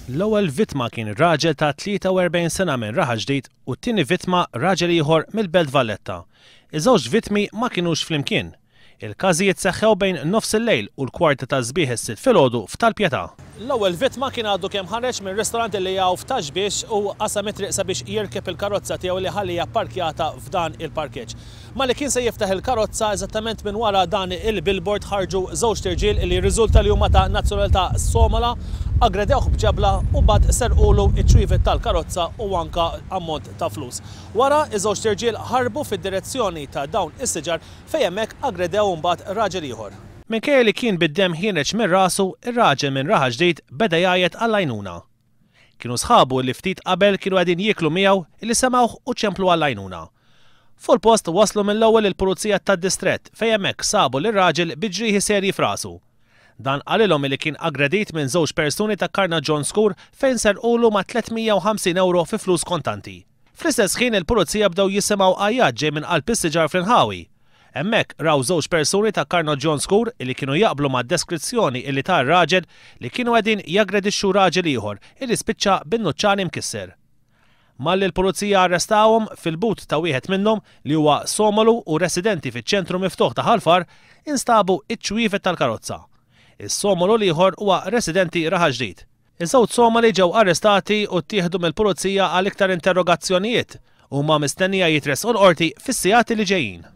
L-ewwel vittma kien raġel ta' 43 sena minn Raħa Ġdid u t-tieni vittma raġel ieħor mill-Belt Valletta. Iż-żewġ vittmi ma kinux flimkien. Il-każijiet seħħew bejn nofs il-lejl u l-kwarta ta' żbieħ is-sitt filgħodu f'Talpjetà. L-ewwel vittma kien għadu kemm ħareġ minn ristorant li jaw f'Taxbiex u qasam it-triq sabiex jirkeb il-karozza tiegħu li ħallija pparkjata f'dan il-parkeġġ. Malli kien se jiftaħ il-karozza eżattament minn wara dan il-billboard ħarġu żewġ tirġiel li riżulta li huma ta' nazzjonalità Somala, aggredewh b'ġabla u mbagħad serqulu ċ-ċwievet tal-karozza u anke ammont ta' flus. Wara iż-żewġ tirġiel ħarbu fid-direzzjoni ta' dawn is-siġar fejn hemmhekk aggredew mbagħad raġel ieħor. Minkejja li kien bid-demm ħireġ minn rasu, ir-raġel minn Raħa Ġdid beda jgħajjed għall-għajnuna. Kienu sħabu li ftit qabel kienu qegħdin jieklu miegħu li semgħuh u ċemplu għall-għajnuna. Fuq il-post waslu mill-ewwel il-pulizija tad-distrett fejn hemmhekk sabu lir-raġel bi ġrieħi serji f'rasu. Dan qalilhom li kien aggredit minn żewġ persuni ta' Karna John Skur fejn serqulu ma' 350 euro fi flus kontanti. Fl-istess ħin il-pulizija bdew jisimgħu għajjat ġej minn qalb is-siġar fl-inħawi. Hemmhekk raw żewġ persuni ta' Karna John Skur li kienu jaqblu mad-deskrizzjoni li tar raġel li kienu qegħdin jaggredixxu raġel ieħor li spiċċa bin-nuċċani mkisser. Malli l-pulizija arrestawhom fil-but ta' wieħed minnhom li huwa Somalu u residenti fiċ-ċentru miftuħ ta' Ħalfar instabu iċ-ċwievet tal-karozza. Is-Somalu ieħor huwa residenti Raħa Ġdid. Iż-żewġ Somali ġew arrestati u ttieħdu mill-pulizija għal iktar interrogazzjonijiet u huma mistennija jitresqu l-qorti fis-sigħat li ġejjin.